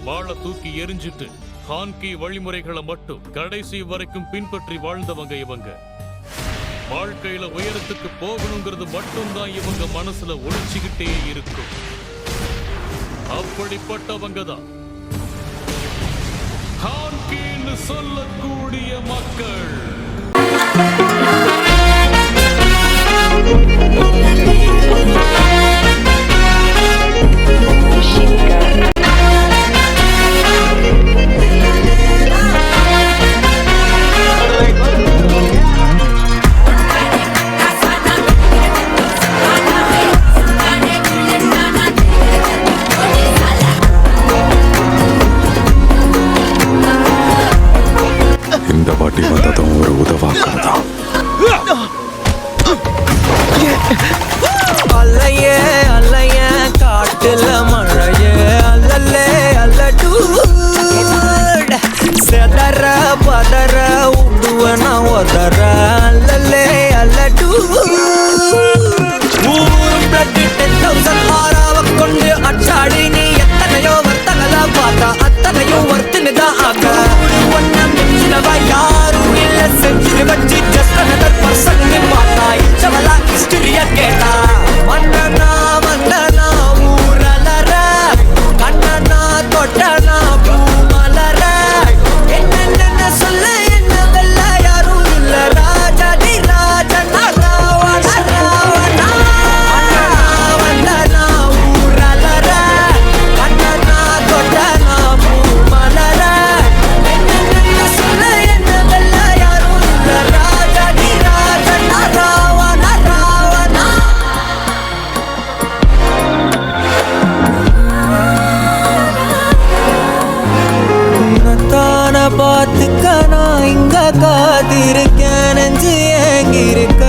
வாழ தூக்கி எரிஞ்சிட்டு ஹான்கி வழிமுறைகளை மட்டும் கடைசி வரைக்கும் பின்பற்றி வாழ்ந்தவங்க இவங்க. வாழ்க்கையில உயரத்துக்கு போகணுங்கிறது மட்டும்தான் இவங்க மனசுல ஒழிச்சுக்கிட்டே இருக்கும். அப்படிப்பட்டவங்க தான் ஹான்கின்னு சொல்லக்கூடிய மக்கள். இந்த வாட்டி வந்ததும் ஒரு உதவாக்கம்தான். அல்லையே அல்லைய காட்டுல மழையே அல்லல்லே அல்லடூ செதற பதற உடுவன ஒதற அல்லல்லே அல்லடூ கொண்டு அச்சாடி நீ எத்தனையோ வர்த்தகல பார்த்தா அத்தனையும் வர்த்தினுதான் ஆக யாரும் இல்ல செஞ்சு வச்சு ஜஸ்ட் அனதர் பர்சன் பார்த்தா இச்சவலா ஹிஸ்டரிய கேட்டா மன்னனா மன்னனா ஊரலற கண்ணனா தொட்டனா பூமலற என்ன சொல்ல என்ன வெல்ல யாரும் இல்ல ராஜாதி ராஜனா ராவண ராவணா மன்னனா ஊரலற கண்ணனா தொட்டனா பூமலற என்ன சொல்ல என்ன வெல்ல யாரும் இல்ல ராஜாதி ராஜனா ராவண ராவணா. உன்னத்தான பார்த்துக்க நான் இங்க காத்திருக்கேன் நெஞ்சு ஏங்கிருக்க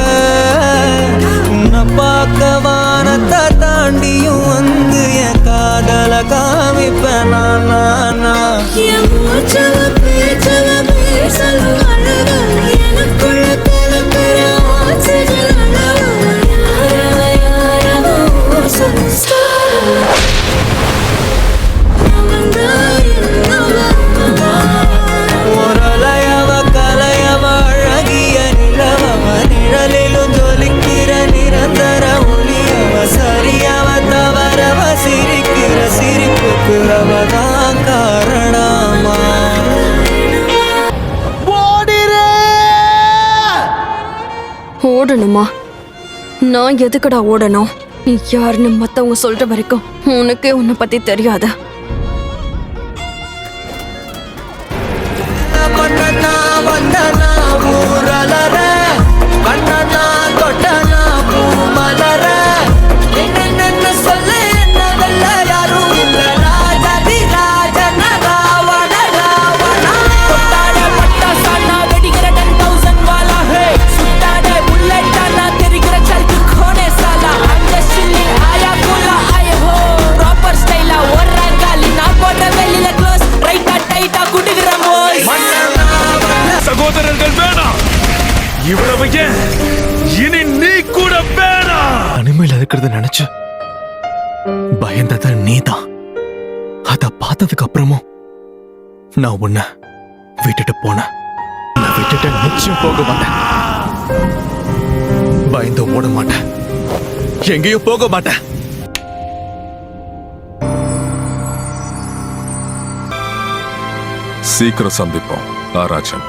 உன்னை பார்க்க வானத்தை தாண்டியும் வந்து என் காதல காமிப்பேன் நானா ஒரலையவ கலையவ அழகிய நிலவவ நிழலிலும் ஜொலிக்கிற நிரந்தர ஒளியவ சரியவ தவறவ சிரிக்கிற சிரிப்புக்கு அவதான் காரணமா. ஓடணுமா? நான் எதுக்குடா ஓடணும்? நீ யாருன்னு மத்தவங்க சொல்ற வரைக்கும் உனக்கே உன்னை பத்தி தெரியாத. மன்னனா வந்தனா ஊரலற கண்ணனா தொட்டனா பூமலற என்ன சொல்ல என்ன வெல்ல யாரும் இல்ல ராஜாதி ராஜன ராவண ராவணா தொட்டாட பட்டா சானா வெடிக்கிற 10,000 வாலா ஹே சுட்டாட புல்லட் ஆனா தெரிகிற சல்கு கோனே சாலா I'm just chilling ஆயா கோலா ஆயே ஹோ ப்ராப்பர் ஸ்டைலா ஒரு காலி நான் போட்ட வெளியில க்ளோஸ் ரைட்டா டைட்டா குடுக்குற போய். சகோதரர்கள் வேணாம், இவ்வளவு ஏன் இனி நீ கூட வேணாம். தனிமையில இருக்கிறத நினைச்சு பயந்தத நீதான். அத பார்த்ததுக்கு அப்புறமும் நான் உன்னை விட்டுட்டு போனேன். நான் விட்டுட்டு நிச்சயம் போக மாட்டேன். பயந்து ஓட மாட்டேன், எங்கேயும் போக மாட்டேன். சீக்கிரம் சந்திப்போம் ராஜன்.